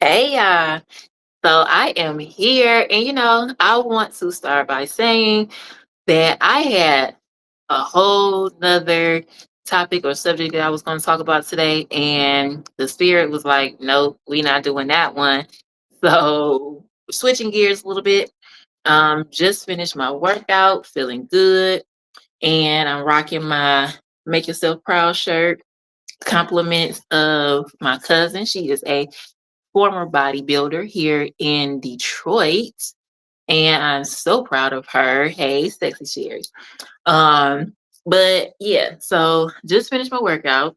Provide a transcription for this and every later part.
Hey, so I am here, and I want to start by saying that I had a whole nother topic or subject that I was going to talk about today, and the spirit was like, "Nope, we're not doing that one." So switching gears a little bit. Just finished my workout, feeling good, and I'm rocking my "Make Yourself Proud" shirt. Compliments of my cousin. She is a former bodybuilder here in Detroit, and I'm so proud of her. Hey, sexy Sherry. Um, but yeah, so just finished my workout,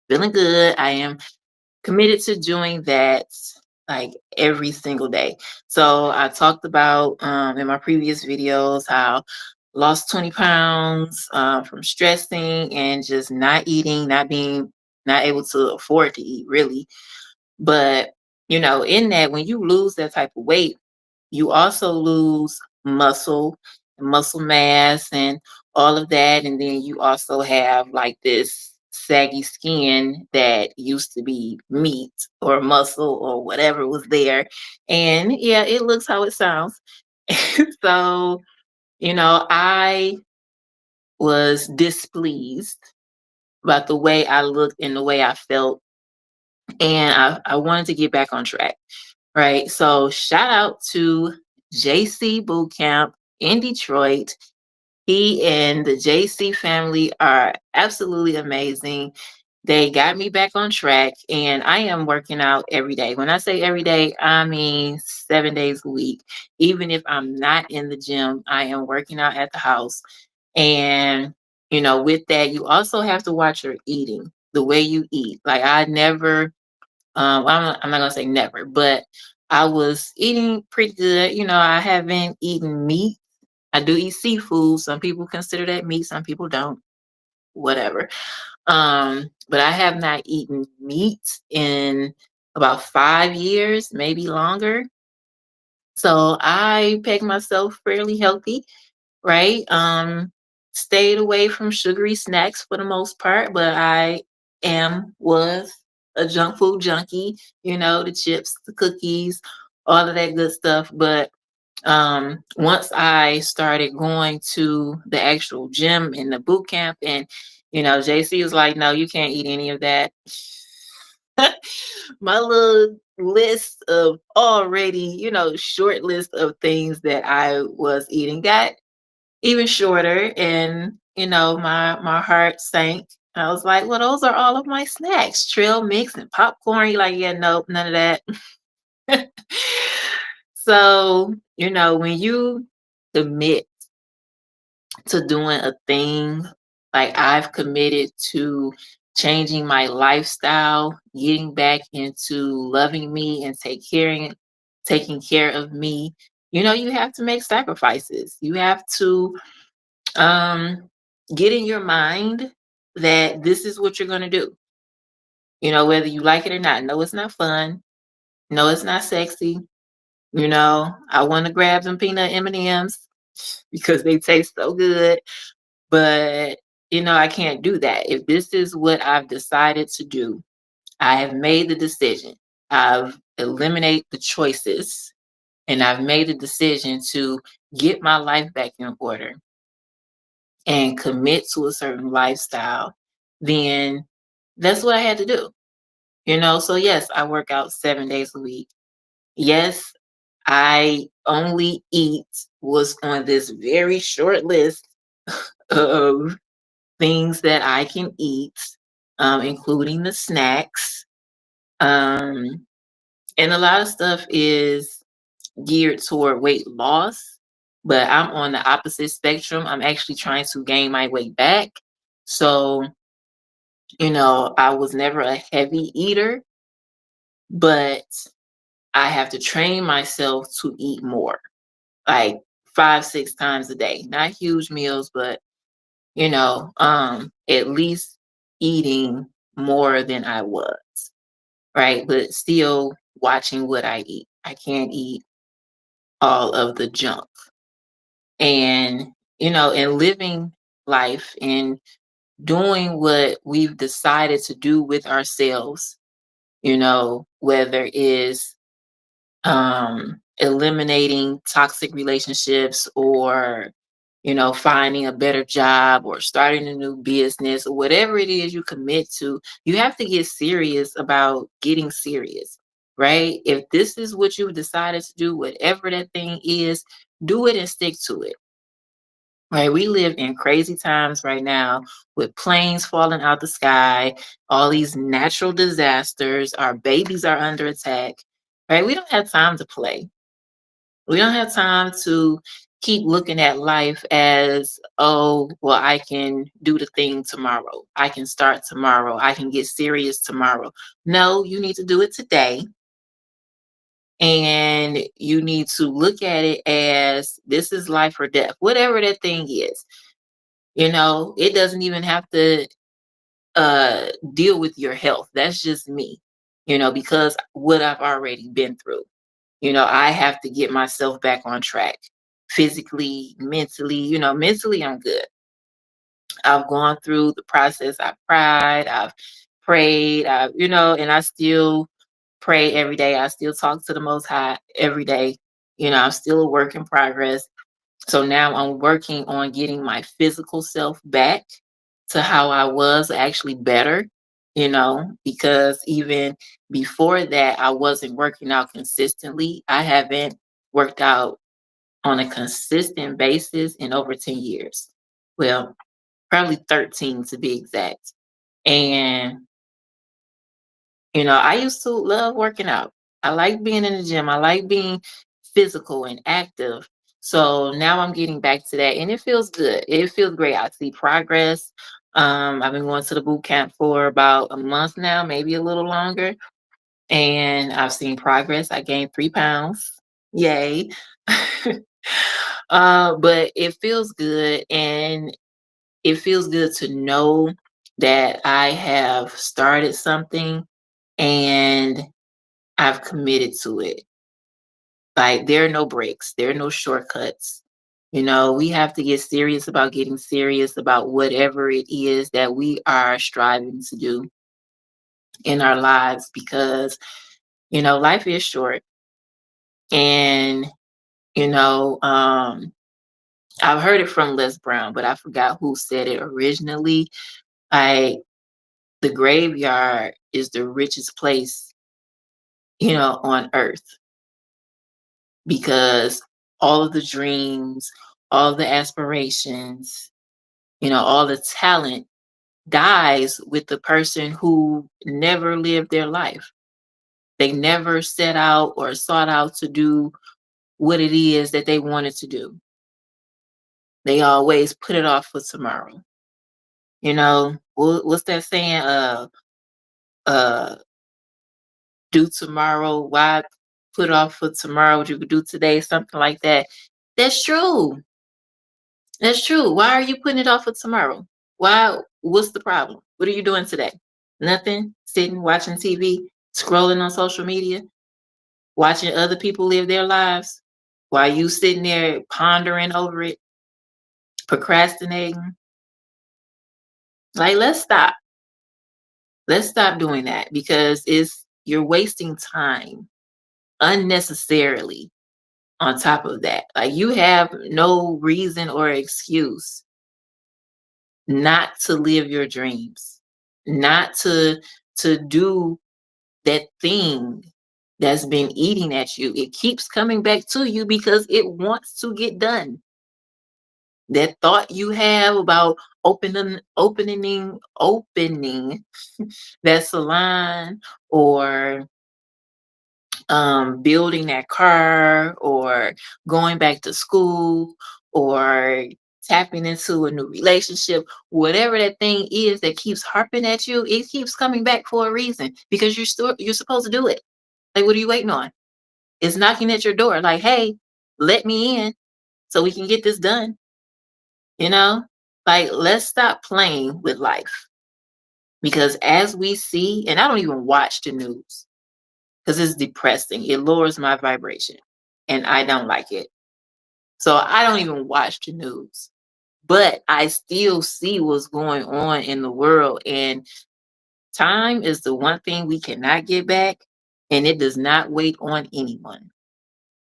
feeling good. I am committed to doing that like every single day. So I talked about in my previous videos how lost 20 pounds from stressing and just not eating, not able to afford to eat really. But, in that, when you lose that type of weight, you also lose muscle mass, and all of that. And then you also have like this saggy skin that used to be meat or muscle or whatever was there. And yeah, it looks how it sounds. So, I was displeased about the way I looked and the way I felt. And I wanted to get back on track. Right. So shout out to JC Bootcamp in Detroit. He and the JC family are absolutely amazing. They got me back on track, and I am working out every day. When I say every day, I mean 7 days a week. Even if I'm not in the gym, I am working out at the house. And, with that, you also have to watch your eating, the way you eat. Like, I never I'm not gonna say never, but I was eating pretty good. I haven't eaten meat. I do eat seafood. Some people consider that meat, some people don't. Whatever. But I have not eaten meat in about 5 years, maybe longer. So I peg myself fairly healthy, right? Stayed away from sugary snacks for the most part, but was a junk food junkie, the chips, the cookies, all of that good stuff. But once I started going to the actual gym in the boot camp, and JC was like, no, you can't eat any of that. My little list of already, short list of things that I was eating got even shorter, and my heart sank. I was like, well, those are all of my snacks, trail mix and popcorn. You're like, yeah, nope, none of that. So, when you commit to doing a thing, like I've committed to changing my lifestyle, getting back into loving me and taking care of me, you have to make sacrifices. You have to um, get in your mind that this is what you're going to do, whether you like it or not. No, it's not fun. No, it's not sexy. I want to grab them peanut M&Ms because they taste so good, but I can't do that. If this is what I've decided to do, I have made the decision. I've eliminated the choices, and I've made the decision to get my life back in order and commit to a certain lifestyle, then that's what I had to do. So yes, I work out 7 days a week. Yes, I only eat was on this very short list of things that I can eat, including the snacks. Um, and a lot of stuff is geared toward weight loss, but I'm on the opposite spectrum. I'm actually trying to gain my weight back. So, I was never a heavy eater, but I have to train myself to eat more, like 5, 6 times a day. Not huge meals, but at least eating more than I was, right? But still watching what I eat. I can't eat all of the junk. And, and living life and doing what we've decided to do with ourselves, whether it's eliminating toxic relationships, or finding a better job, or starting a new business, or whatever it is you commit to. You have to get serious about getting serious, right? If this is what you've decided to do, whatever that thing is, do it and stick to it. Right, we live in crazy times right now, with planes falling out the sky, all these natural disasters, our babies are under attack. Right, we don't have time to play. We don't have time to keep looking at life as, oh, well, I can do the thing tomorrow. I can start tomorrow. I can get serious tomorrow. No, you need to do it today. And you need to look at it as, this is life or death, whatever that thing is. It doesn't even have to deal with your health. That's just me, because what I've already been through. I have to get myself back on track, physically, mentally. Mentally, I'm good. I've gone through the process. I've cried, I've prayed, and I still pray every day. I still talk to the Most High every day. I'm still a work in progress. So now I'm working on getting my physical self back to how I was, actually better, because even before that, I wasn't working out consistently. I haven't worked out on a consistent basis in over 10 years. Well, probably 13 to be exact. And I used to love working out. I like being in the gym. I like being physical and active. So now I'm getting back to that, and it feels good. It feels great. I see progress. I've been going to the boot camp for about a month now, maybe a little longer, and I've seen progress. I gained 3 pounds. Yay. But it feels good, and it feels good to know that I have started something and I've committed to it. Like, there are no breaks, there are no shortcuts. We have to get serious about getting serious about whatever it is that we are striving to do in our lives, because, life is short. And, you know, um, I've heard it from Les Brown, but I forgot who said it originally. Like, the graveyard is the richest place, on earth, because all of the dreams, all the aspirations, all the talent dies with the person who never lived their life. They never set out or sought out to do what it is that they wanted to do. They always put it off for tomorrow. What's that saying? Uh, do tomorrow. Why put off for tomorrow what you could do today? Something like that. That's true. That's true. Why are you putting it off for tomorrow? Why? What's the problem? What are you doing today? Nothing. Sitting, watching TV, scrolling on social media, watching other people live their lives, while you sitting there pondering over it, procrastinating. Like, let's stop. Let's stop doing that, because you're wasting time unnecessarily. On top of that, like, you have no reason or excuse not to live your dreams, not to do that thing that's been eating at you. It keeps coming back to you because it wants to get done. That thought you have about opening that salon, or building that car, or going back to school, or tapping into a new relationship, whatever that thing is that keeps harping at you, it keeps coming back for a reason, because you're supposed to do it. Like, what are you waiting on? It's knocking at your door, like, hey, let me in so we can get this done. You know, like, let's stop playing with life, because as we see, and I don't even watch the news because it's depressing. It lowers my vibration and I don't like it. So I don't even watch the news. But I still see what's going on in the world. And Time is the one thing we cannot get back, and it does not wait on anyone.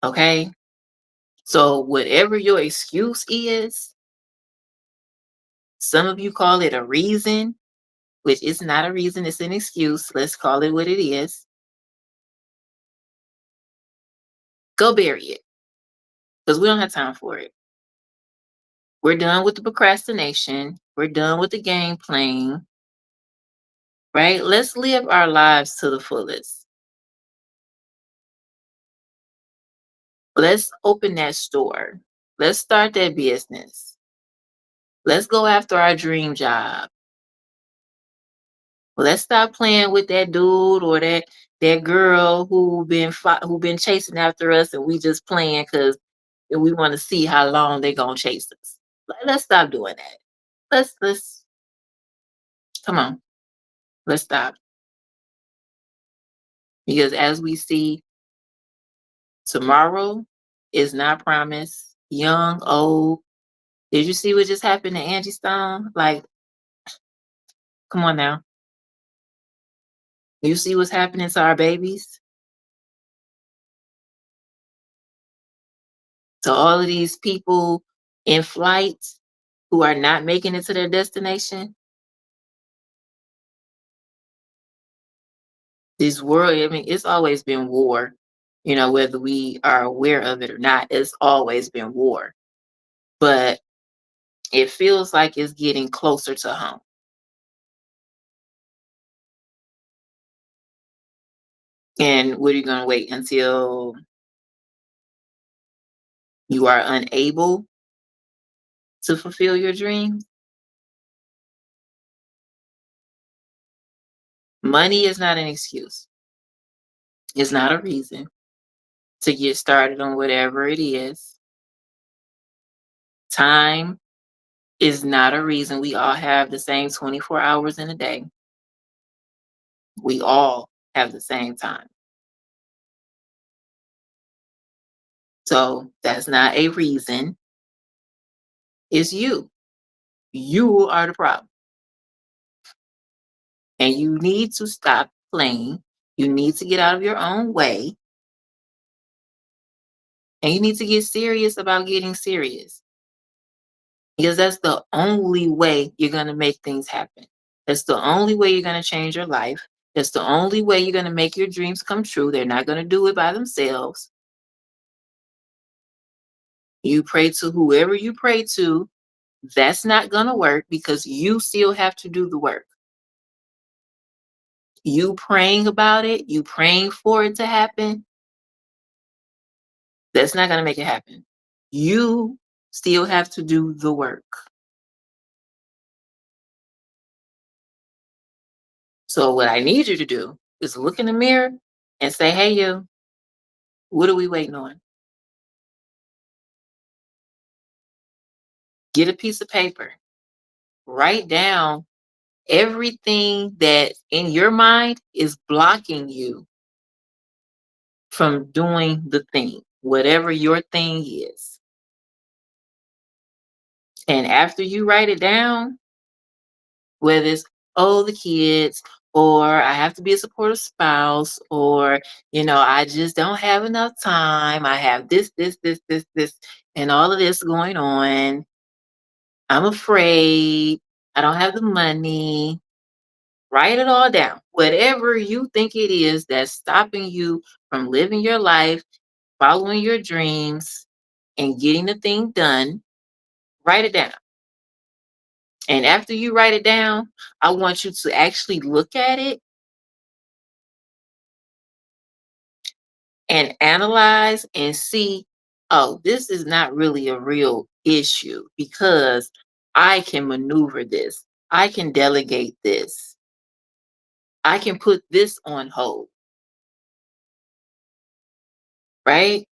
Okay? So, whatever your excuse is, some of you call it a reason, which is not a reason, it's an excuse. Let's call it what it is. Go bury it because we don't have time for it. We're done with the procrastination. We're done with the game playing, right? Let's live our lives to the fullest. Let's open that store. Let's start that business. Let's go after our dream job. Let's stop playing with that dude or that girl who been chasing after us, and we just playing because we want to see how long they gonna chase us. Let's stop doing that. Let's come on. Let's stop, because as we see, tomorrow is not promised. Young, old. Did you see what just happened to Angie Stone? Like, come on now. You see what's happening to our babies? To all of these people in flight who are not making it to their destination? This world, I mean, it's always been war. Whether we are aware of it or not, it's always been war. But it feels like it's getting closer to home. And what are you going to wait until you are unable to fulfill your dreams? Money is not an excuse. It's not a reason to get started on whatever it is. Time is not a reason. We all have the same 24 hours in a day. We all have the same time. So that's not a reason. It's you. You are the problem. And you need to stop playing. You need to get out of your own way. And you need to get serious about getting serious. Because that's the only way you're going to make things happen. That's the only way you're going to change your life. That's the only way you're going to make your dreams come true. They're not going to do it by themselves. You pray to whoever you pray to. That's not going to work because you still have to do the work. You praying about it, you praying for it to happen, that's not going to make it happen. You still have to do the work. So what I need you to do is look in the mirror and say, hey, you, what are we waiting on? Get a piece of paper. Write down everything that in your mind is blocking you from doing the thing, whatever your thing is. And after you write it down, whether it's, oh, the kids, or I have to be a supportive spouse, or, I just don't have enough time. I have this, and all of this going on. I'm afraid. I don't have the money. Write it all down. Whatever you think it is that's stopping you from living your life, following your dreams, and getting the thing done, write it down. And after you write it down, I want you to actually look at it and analyze and see, oh, this is not really a real issue because I can maneuver this. I can delegate this. I can put this on hold, right?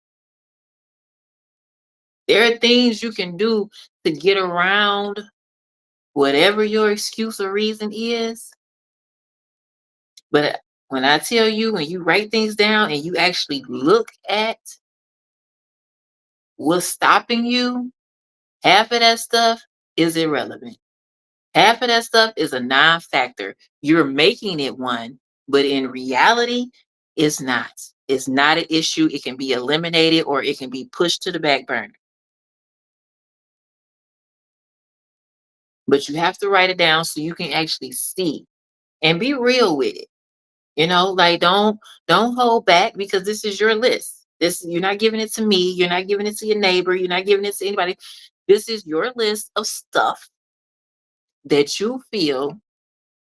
There are things you can do to get around whatever your excuse or reason is. But when I tell you, when you write things down and you actually look at what's stopping you, half of that stuff is irrelevant. Half of that stuff is a non-factor. You're making it one, but in reality, it's not. It's not an issue. It can be eliminated or it can be pushed to the back burner. But you have to write it down so you can actually see and be real with it. Like don't hold back because this is your list. This you're not giving it to me, you're not giving it to your neighbor, you're not giving it to anybody. This is your list of stuff that you feel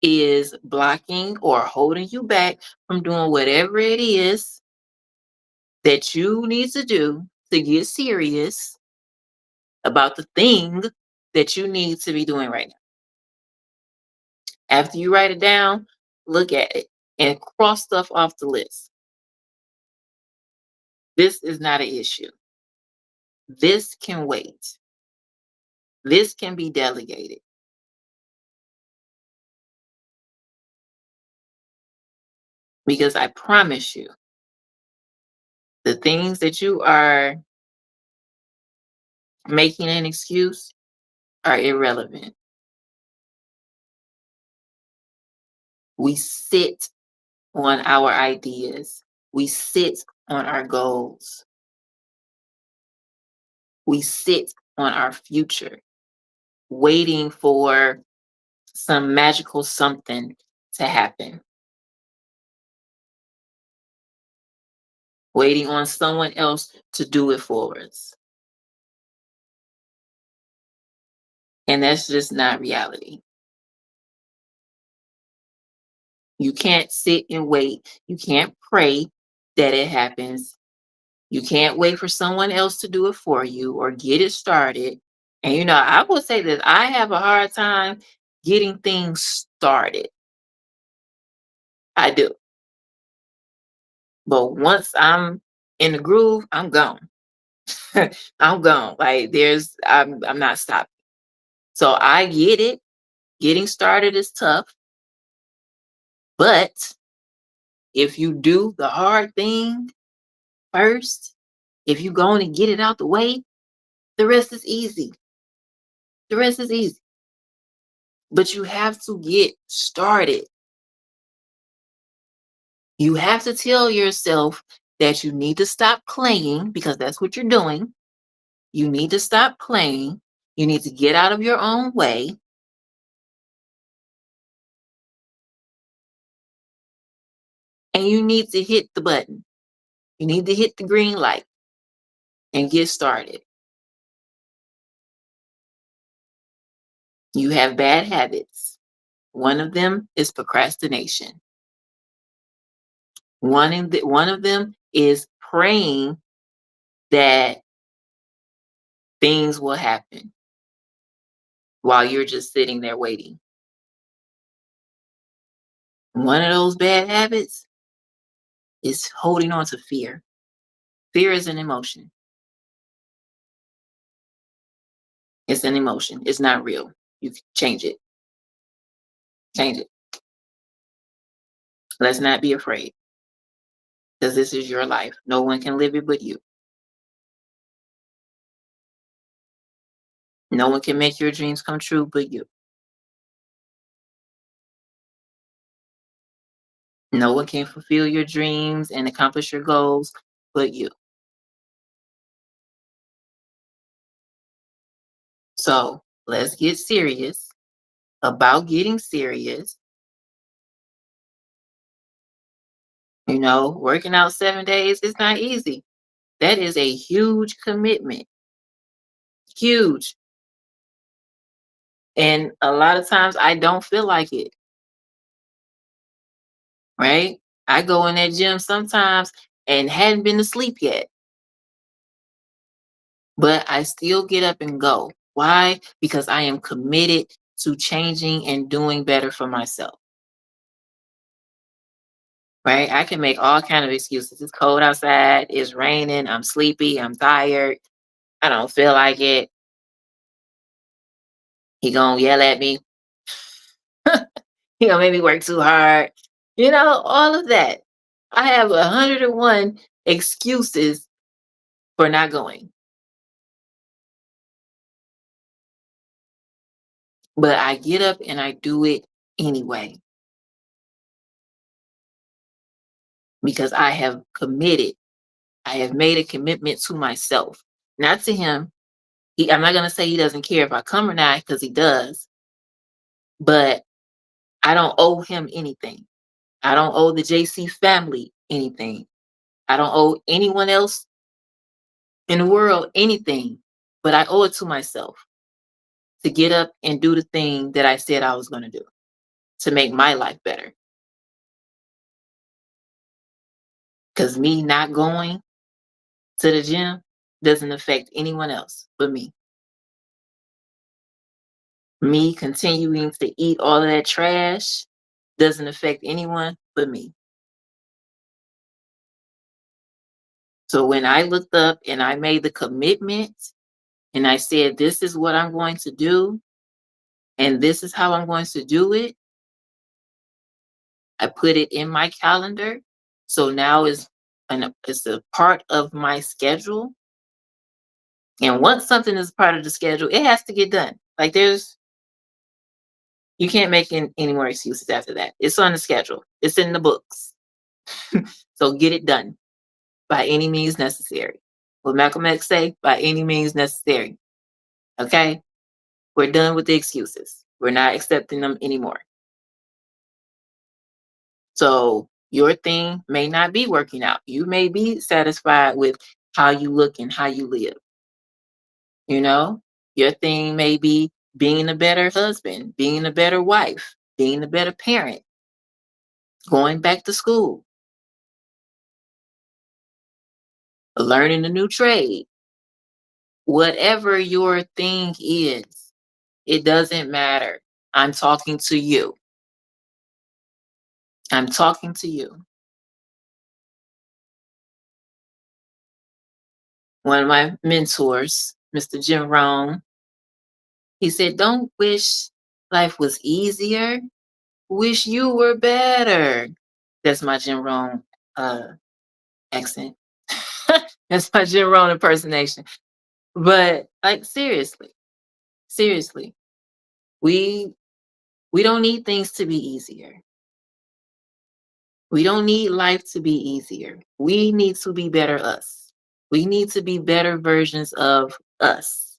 is blocking or holding you back from doing whatever it is that you need to do to get serious about the thing that you need to be doing right now. After you write it down, look at it and cross stuff off the list. This is not an issue. This can wait. This can be delegated because I promise you, the things that you are making an excuse are irrelevant. We sit on our ideas, we sit on our goals, we sit on our future, waiting for some magical something to happen, waiting on someone else to do it for us. And that's just not reality. You can't sit and wait. You can't pray that it happens. You can't wait for someone else to do it for you or get it started. And I will say that I have a hard time getting things started. I do. But once I'm in the groove, I'm gone. I'm gone. Like I'm not stopping. So I get it. Getting started is tough. But if you do the hard thing first, if you go on and get it out the way, the rest is easy. The rest is easy. But you have to get started. You have to tell yourself that you need to stop playing because that's what you're doing. You need to stop playing. You need to get out of your own way. And you need to hit the button. You need to hit the green light and get started. You have bad habits. One of them is procrastination. One of them is praying that things will happen while you're just sitting there waiting. One of those bad habits is holding on to fear. Fear is an emotion. It's an emotion. It's not real. You can change it. Change it. Let's not be afraid because this is your life. No one can live it but you. No one can make your dreams come true but you. No one can fulfill your dreams and accomplish your goals but you. So let's get serious about getting serious. Working out 7 days is not easy. That is a huge commitment. Huge. And a lot of times I don't feel like it, right? I go in that gym sometimes and hadn't been to sleep yet, but I still get up and go. Why? Because I am committed to changing and doing better for myself, right? I can make all kind of excuses. It's cold outside, it's raining, I'm sleepy, I'm tired, I don't feel like it. He gonna yell at me. He gonna make me work too hard. All of that. I have 101 excuses for not going. But I get up and I do it anyway because I have committed. I have made a commitment to myself, not to him. I'm not going to say he doesn't care if I come or not because he does, but I don't owe him anything. I don't owe the JC family anything. I don't owe anyone else in the world anything, but I owe it to myself to get up and do the thing that I said I was going to do to make my life better. Because me not going to the gym doesn't affect anyone else but me. Me continuing to eat all of that trash doesn't affect anyone but me. So when I looked up and I made the commitment and I said, this is what I'm going to do and this is how I'm going to do it, I put it in my calendar. So now it's a part of my schedule. And once something is part of the schedule, it has to get done. Like you can't make any more excuses after that. It's on the schedule. It's in the books. So get it done by any means necessary. What Malcolm X say? By any means necessary. Okay? We're done with the excuses. We're not accepting them anymore. So your thing may not be working out. You may be satisfied with how you look and how you live. You know, your thing may be being a better husband, being a better wife, being a better parent, going back to school, learning a new trade, whatever your thing is, it doesn't matter. I'm talking to you. I'm talking to you. One of my mentors, Mr. Jim Rohn, he said, don't wish life was easier. Wish you were better. That's my Jim Rohn accent. That's my Jim Rohn impersonation. But like seriously, we we don't need things to be easier. We don't need life to be easier. We need to be better us. We need to be better versions of us.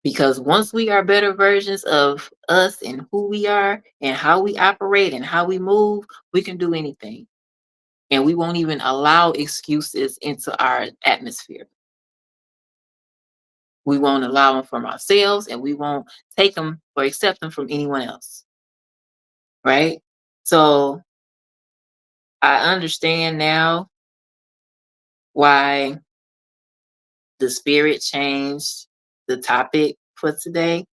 Because once we are better versions of us and who we are and how we operate and how we move, we can do anything. And we won't even allow excuses into our atmosphere. We won't allow them from ourselves and we won't take them or accept them from anyone else. Right? So I understand now why the spirit changed the topic for today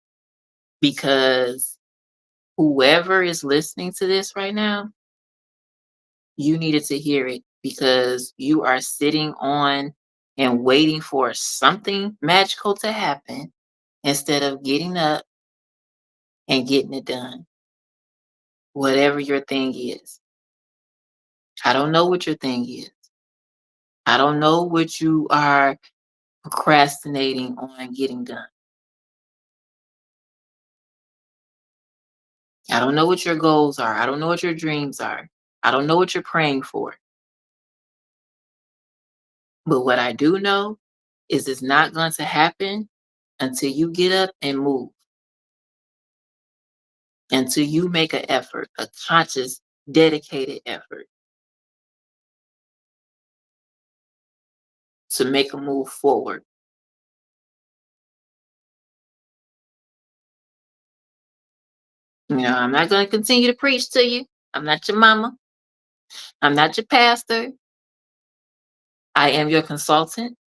because whoever is listening to this right now, you needed to hear it because you are sitting on and waiting for something magical to happen instead of getting up and getting it done. Whatever your thing is. I don't know what your thing is. I don't know what you are procrastinating on getting done. I don't know what your goals are. I don't know what your dreams are. I don't know what you're praying for. But what I do know is it's not going to happen until you get up and move, until you make an effort, a conscious, dedicated effort to make a move forward. I'm not going to continue to preach to you. I'm not your mama. I'm not your pastor. I am your consultant.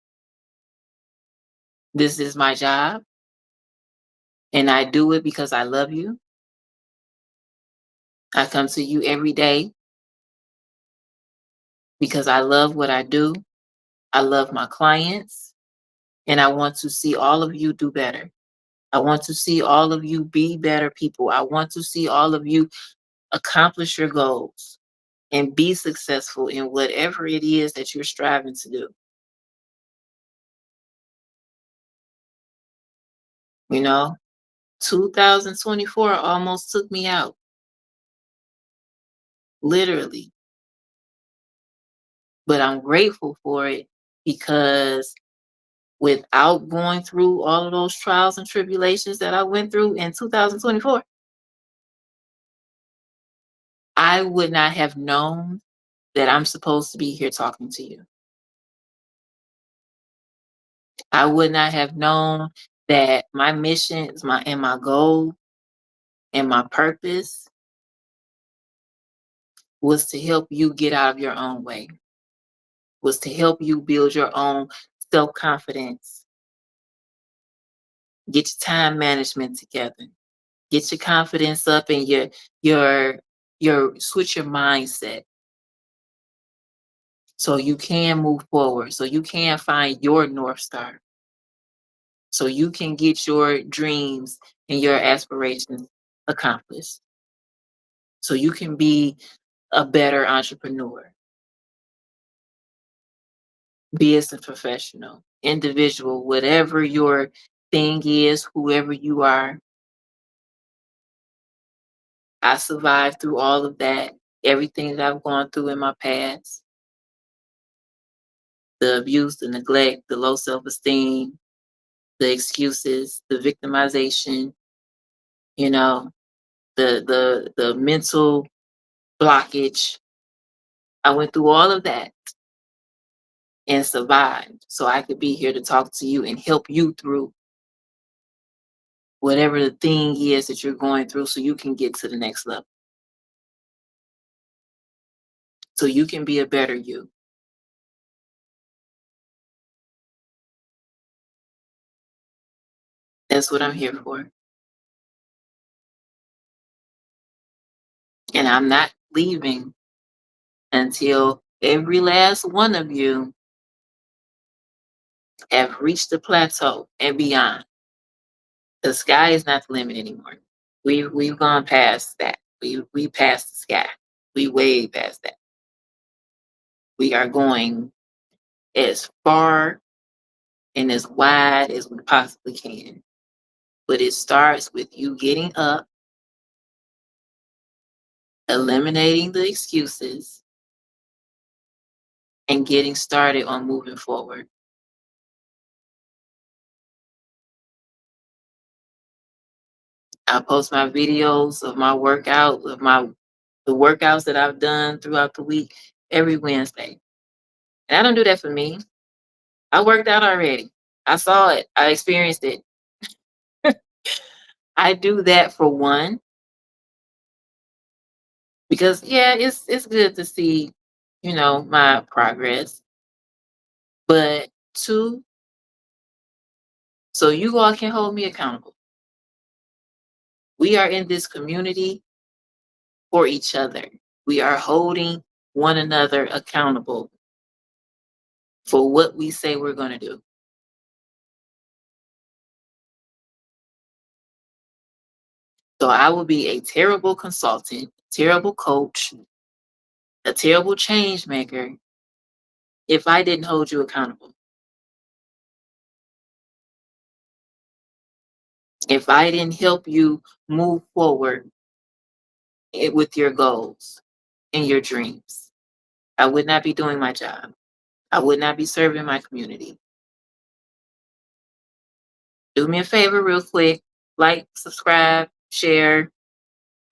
This is my job. And I do it because I love you. I come to you every day because I love what I do. I love my clients. And I want to see all of you do better. I want to see all of you be better people. I want to see all of you accomplish your goals and be successful in whatever it is that you're striving to do. You know? 2024 almost took me out, literally. But I'm grateful for it because without going through all of those trials and tribulations that I went through in 2024, I would not have known that I'm supposed to be here talking to you. I would not have known that my mission is my goal and my purpose was to help you get out of your own way, was to help you build your own self-confidence, get your time management together, get your confidence up and your your switch your mindset so you can move forward, so you can find your North Star, so you can get your dreams and your aspirations accomplished, so you can be a better entrepreneur, business professional, individual, whatever your thing is, whoever you are. I survived through all of that, everything that I've gone through in my past, the abuse, the neglect, the low self esteem, the excuses, the victimization, you know, the mental blockage. I went through all of that and survived. So I could be here to talk to you and help you through whatever the thing is that you're going through so you can get to the next level. So you can be a better you. That's what I'm here for. And I'm not leaving until every last one of you have reached the plateau and beyond. The sky is not the limit anymore. We've gone past that. We passed the sky. We way past that. We are going as far and as wide as we possibly can. But it starts with you getting up, eliminating the excuses, and getting started on moving forward. I post my videos of my workout, of the workouts that I've done throughout the week every Wednesday. And I don't do that for me. I worked out already. I saw it. I experienced it. I do that for one, because yeah, it's good to see, my progress. But two, so you all can hold me accountable. We are in this community for each other. We are holding one another accountable for what we say we're going to do. So I will be a terrible consultant, terrible coach, a terrible change maker if I didn't hold you accountable. If I didn't help you move forward with your goals and your dreams, I would not be doing my job. I would not be serving my community. Do me a favor, real quick, like, subscribe, share,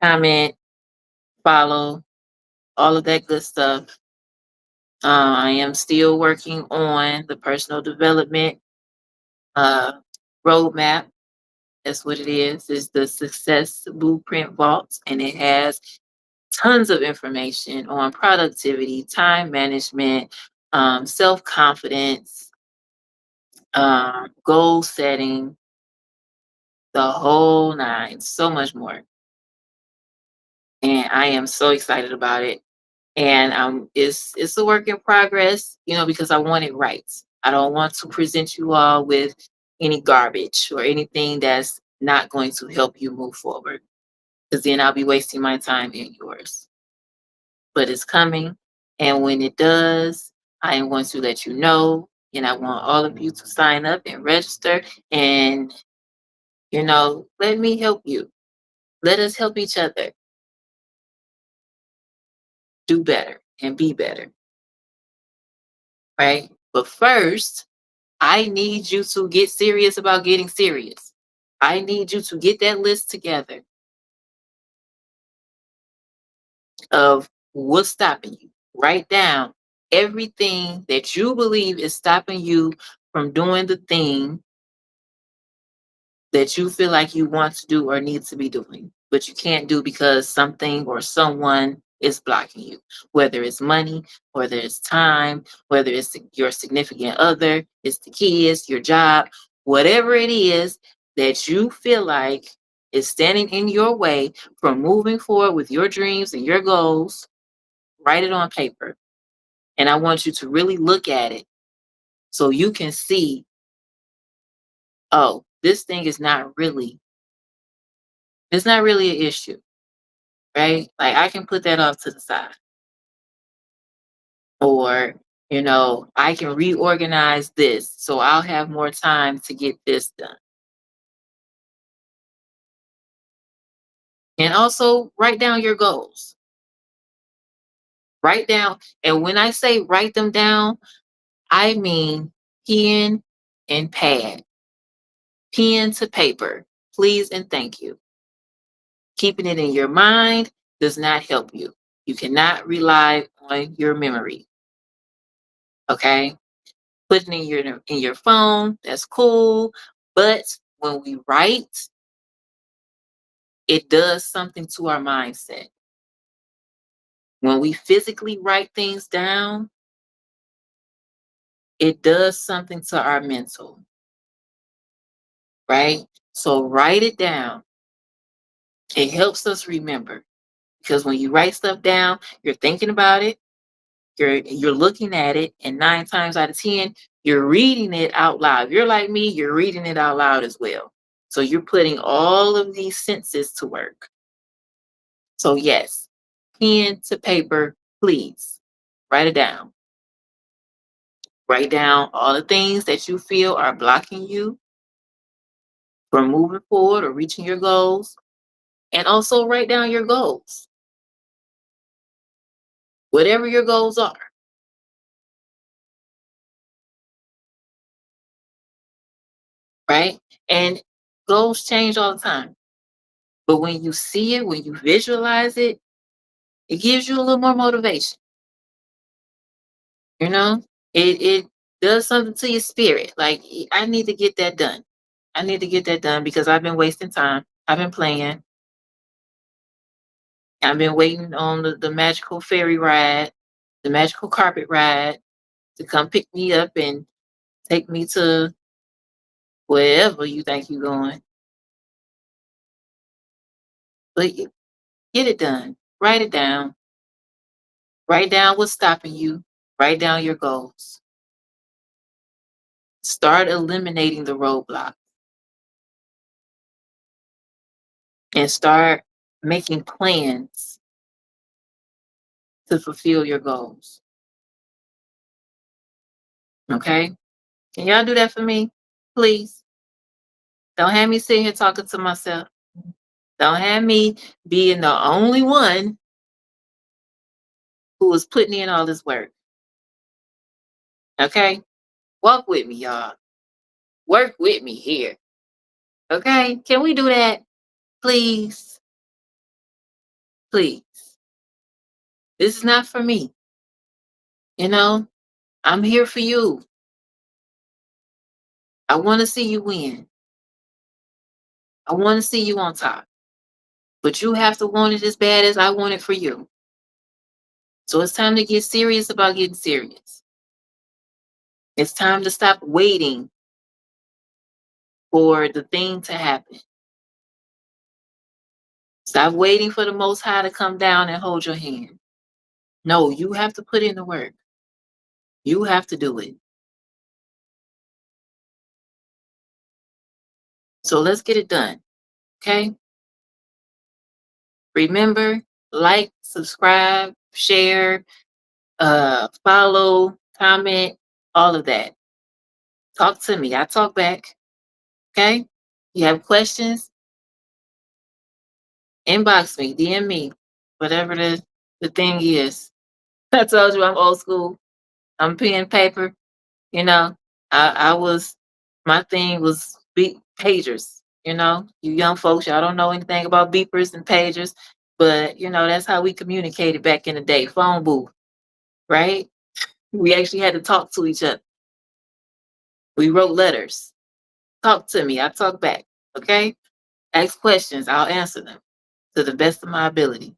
comment, follow, all of that good stuff. I am still working on the personal development uh, roadmap. That's what it is. It's the Success Blueprint Vault, and it has tons of information on productivity, time management, self confidence, goal setting, the whole nine, so much more. And I am so excited about it. And it's a work in progress, because I want it right. I don't want to present you all with any garbage or anything that's not going to help you move forward, because then I'll be wasting my time and yours. But it's coming, and when it does, I am going to let you know. And I want all of you to sign up and register and Let me help you. Let us help each other do better and be better, right? But first, I need you to get serious about getting serious. I need you to get that list together of what's stopping you. Write down everything that you believe is stopping you from doing the thing that you feel like you want to do or need to be doing, but you can't do because something or someone is blocking you, whether it's money, whether it's time, whether it's your significant other, it's the kids, your job, whatever it is that you feel like is standing in your way from moving forward with your dreams and your goals. Write it on paper. And I want you to really look at it so you can see, oh, this thing is not really, it's not really an issue, right? Like I can put that off to the side. Or, I can reorganize this so I'll have more time to get this done. And also write down your goals. Write down, and when I say write them down, I mean pen and pad, pen to paper, please and thank you. Keeping it in your mind does not help you. You cannot rely on your memory. Okay? Putting it in your phone, that's cool. But when we write, it does something to our mindset. When we physically write things down, it does something to our mental, right? So write it down. It helps us remember because when you write stuff down, you're thinking about it, you're looking at it, and 9 times out of 10, you're reading it out loud. If you're like me, you're reading it out loud as well. So you're putting all of these senses to work. So yes, pen to paper, please. Write it down. Write down all the things that you feel are blocking you from moving forward or reaching your goals. And also write down your goals, whatever your goals are, right? And goals change all the time. But when you see it, when you visualize it, it gives you a little more motivation. You know, it does something to your spirit. Like I need to get that done. I need to get that done because I've been wasting time. I've been playing. I've been waiting on the magical fairy ride, the magical carpet ride to come pick me up and take me to wherever you think you're going. But get it done. Write it down. Write down what's stopping you. Write down your goals. Start eliminating the roadblock and start making plans to fulfill your goals. Okay? Can y'all do that for me? Please. Don't have me sitting here talking to myself. Don't have me being the only one who is putting in all this work. Okay? Walk with me, y'all. Work with me here. Okay? Can we do that? Please. Please. This is not for me. You know, I'm here for you. I want to see you win. I want to see you on top. But you have to want it as bad as I want it for you. So it's time to get serious about getting serious. It's time to stop waiting for the thing to happen. Stop waiting for the Most High to come down and hold your hand. No, you have to put in the work. You have to do it. So let's get it done. Okay? Remember, like, subscribe, share, follow, comment, all of that. Talk to me. I talk back. Okay? You have questions, inbox me, DM me, whatever the thing is. I told you I'm old school. I'm pen paper. You know, I was my thing was beep pagers. You young folks, y'all don't know anything about beepers and pagers, but that's how we communicated back in the day. Phone booth, right? We actually had to talk to each other. We wrote letters. Talk to me. I talk back. Okay. Ask questions. I'll answer them to the best of my ability.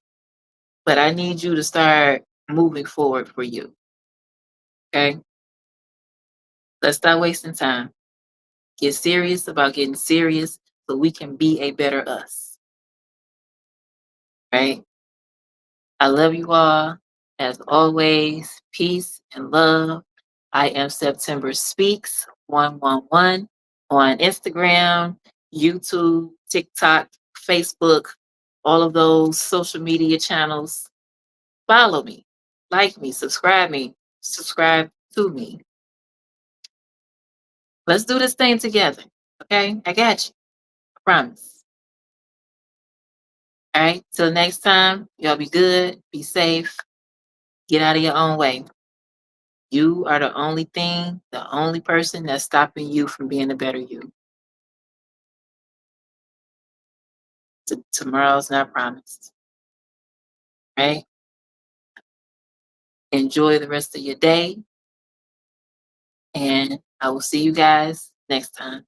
But I need you to start moving forward for you. Okay. Let's stop wasting time. Get serious about getting serious so we can be a better us. Right. I love you all. As always, peace and love. I am September Speaks 111 on Instagram, YouTube, TikTok, Facebook, all of those social media channels. Follow me, like me, subscribe to me. Let's do this thing together. Okay? I got you. I promise. All right. Till next time, y'all be good, be safe, get out of your own way. You are the only person that's stopping you from being a better you. Tomorrow's not promised. Right? Enjoy the rest of your day. And I will see you guys next time.